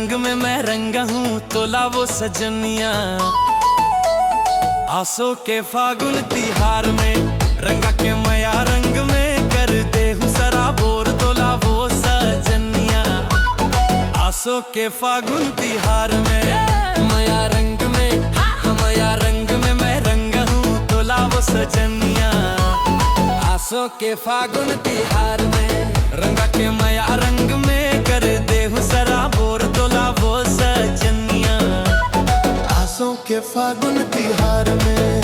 रंग में मैं रंगा हूँ तोला वो सजनिया। आसो के फागुन तिहार में रंगा के मया रंग में कर दे हूँ सराबोर तोला वो सजनिया। आसो के फागुन तिहार में मया रंग में मया रंग में मैं रंगा हूँ तोला वो सजनिया। आसो के फागुन तिहार में रंगा के मया रंग में कर दे हूँ सराबोर तोला वो सजनिया। आसों के फागुन तिहार में